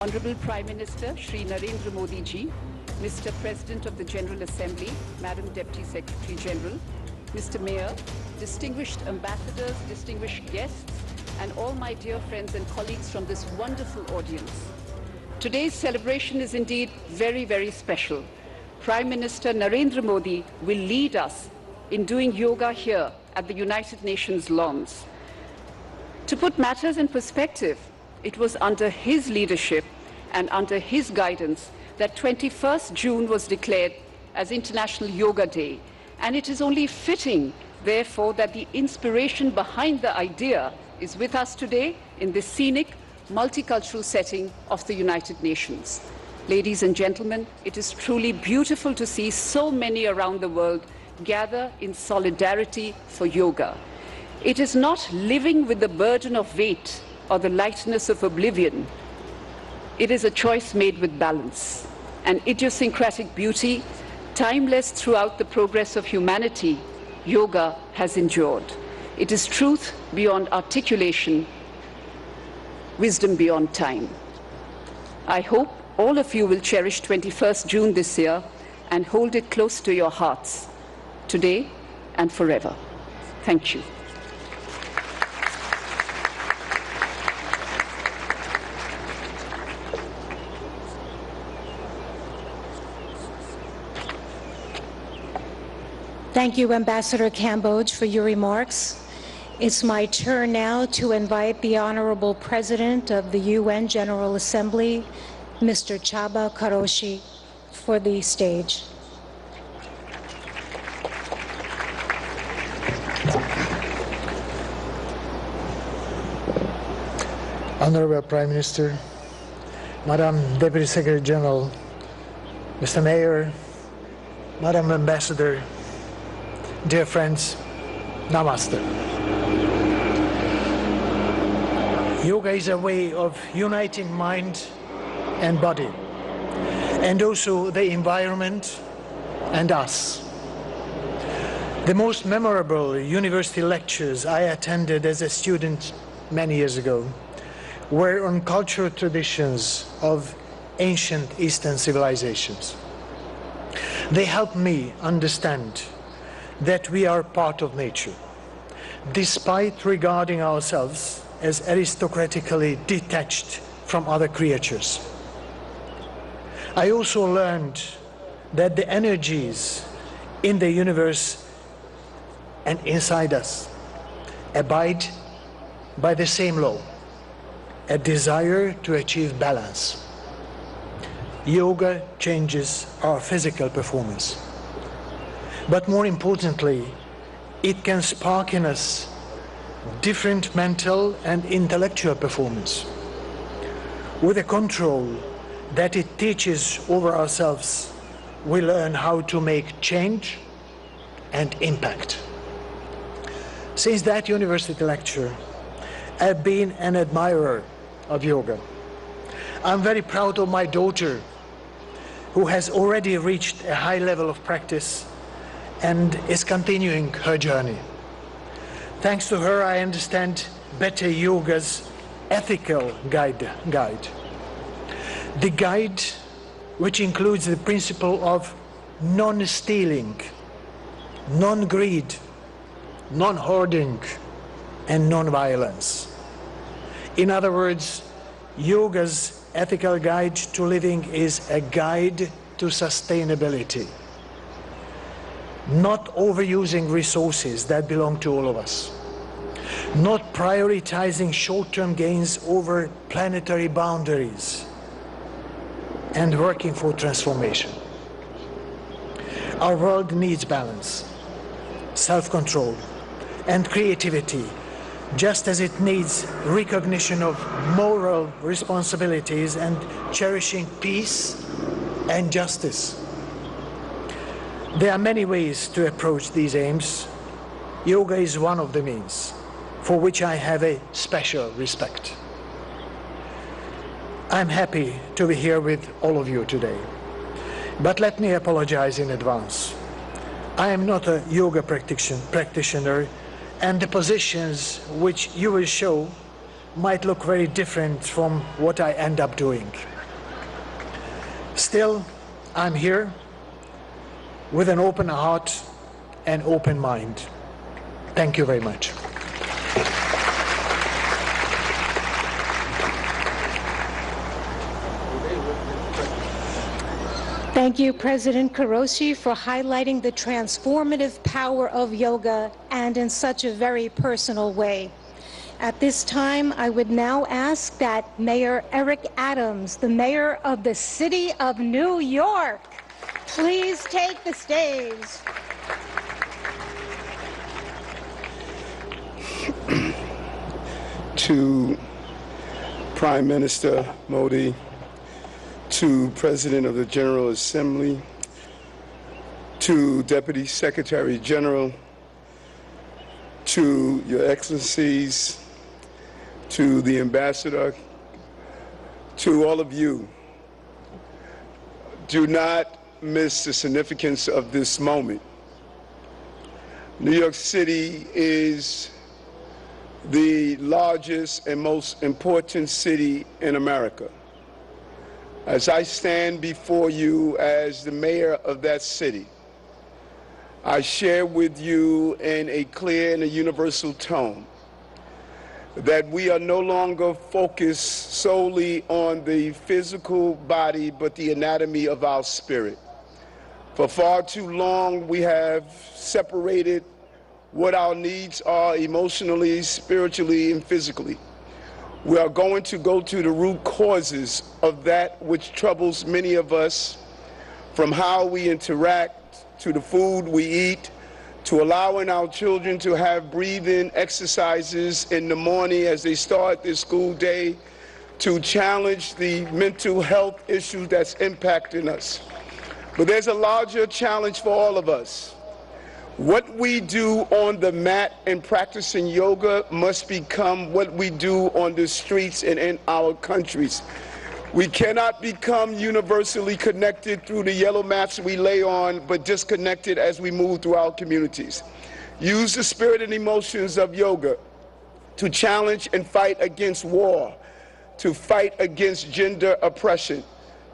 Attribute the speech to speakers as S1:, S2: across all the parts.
S1: Honorable Prime Minister Shri Narendra Modi ji, Mr. President of the General Assembly, Madam Deputy Secretary General, Mr. Mayor, distinguished ambassadors, distinguished guests, and all my dear friends and colleagues from this wonderful audience. Today's celebration is indeed very, very special. Prime Minister Narendra Modi will lead us in doing yoga here at the United Nations lawns. To put matters in perspective, it was under his leadership and under his guidance that 21st June was declared as International Yoga Day. And it is only fitting, therefore, that the inspiration behind the idea is with us today in this scenic, multicultural setting of the United Nations. Ladies and gentlemen, it is truly beautiful to see so many around the world gather in solidarity for yoga. It is not living with the burden of weight or the lightness of oblivion. It is a choice made with balance, an idiosyncratic beauty, timeless throughout the progress of humanity. Yoga has endured. It is truth beyond articulation, wisdom beyond time. I hope all of you will cherish 21st June this year and hold it close to your hearts, today and forever. Thank you.
S2: Thank you, Ambassador Cambodge, for your remarks. It's my turn now to invite the Honorable President of the UN General Assembly, Mr. Chaba Karoshi, for the stage.
S3: Honorable Prime Minister, Madam Deputy Secretary General, Mr. Mayor, Madam Ambassador, dear friends, Namaste. Yoga is a way of uniting mind and body, and also the environment and us. The most memorable university lectures I attended as a student many years ago were on cultural traditions of ancient Eastern civilizations. They helped me understand that we are part of nature, despite regarding ourselves as aristocratically detached from other creatures. I also learned that the energies in the universe and inside us abide by the same law, a desire to achieve balance. Yoga changes our physical performance. But more importantly, it can spark in us different mental and intellectual performance. With the control that it teaches over ourselves, we learn how to make change and impact. Since that university lecture, I've been an admirer of yoga. I'm very proud of my daughter, who has already reached a high level of practice and is continuing her journey. Thanks to her, I understand better yoga's ethical guide. The guide which includes the principle of non-stealing, non-greed, non-hoarding, and non-violence. In other words, yoga's ethical guide to living is a guide to sustainability. Not overusing resources that belong to all of us, not prioritizing short-term gains over planetary boundaries, and working for transformation. Our world needs balance, self-control, and creativity, just as it needs recognition of moral responsibilities and cherishing peace and justice. There are many ways to approach these aims. Yoga is one of the means, for which I have a special respect. I'm happy to be here with all of you today, but let me apologize in advance. I am not a yoga practitioner, and the positions which you will show might look very different from what I end up doing. Still, I'm here with an open heart and open mind. Thank you very much.
S2: Thank you, President Karoshi, for highlighting the transformative power of yoga and in such a very personal way. At this time, I would now ask that Mayor Eric Adams, the mayor of the city of New York, please take the stage.
S4: To Prime Minister Modi, to President of the General Assembly, to Deputy Secretary General, to Your Excellencies, to the Ambassador, to all of you, do not miss the significance of this moment. New York City is the largest and most important city in America. As I stand before you as the mayor of that city, I share with you in a clear and a universal tone that we are no longer focused solely on the physical body, but the anatomy of our spirit. For far too long, we have separated what our needs are emotionally, spiritually, and physically. We are going to go to the root causes of that which troubles many of us, from how we interact, to the food we eat, to allowing our children to have breathing exercises in the morning as they start their school day, to challenge the mental health issues that's impacting us. But there's a larger challenge for all of us. What we do on the mat and practicing yoga must become what we do on the streets and in our countries. We cannot become universally connected through the yellow mats we lay on, but disconnected as we move through our communities. Use the spirit and emotions of yoga to challenge and fight against war, to fight against gender oppression,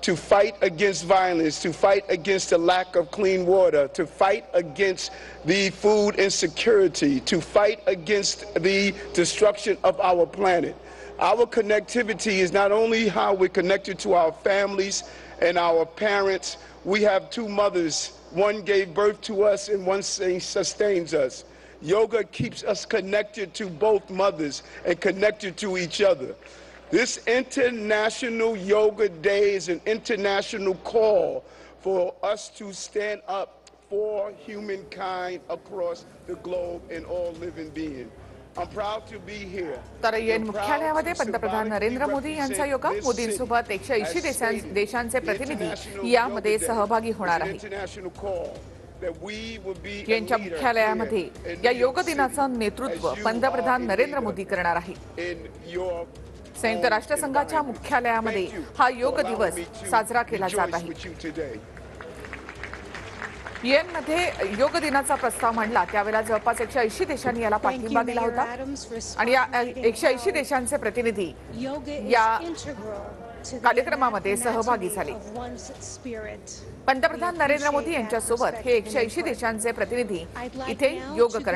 S4: to fight against violence, to fight against the lack of clean water, to fight against the food insecurity, to fight against the destruction of our planet. Our connectivity is not only how we're connected to our families and our parents. We have two mothers. One gave birth to us and one sustains us. Yoga keeps us connected to both mothers and connected to each other. This International Yoga Day is an international call for us to stand up for humankind across the globe and all living beings. I'm proud to be here.
S5: तर UN मुख्यालयामध्ये पंतप्रधान नरेंद्र मोदी यांचा योगा मोदींसोबत 180 देशांचे प्रतिनिधी यामध्ये सहभागी होणार आहेत. यांच्या मुख्यालयामध्ये या योग दिनाचं नेतृत्व पंतप्रधान नरेंद्र मोदी करणार आहेत. संयुक्त राष्ट्रसंघाच्या मुख्यालयामध्ये हा योग दिवस साजरा केला जात आहे. UN मध्ये योग दिनाचा प्रस्ताव मांडला त्यावेळेला जवळपास 180 देशांनी याला पाठिंबा दिला होता आणि या 180 देशांचे प्रतिनिधी या कार्यक्रमामध्ये सहभागी झाले. पंतप्रधान नरेंद्र मोदी यांच्यासोबत हे 180 देशांचे प्रतिनिधी इथे योग करणार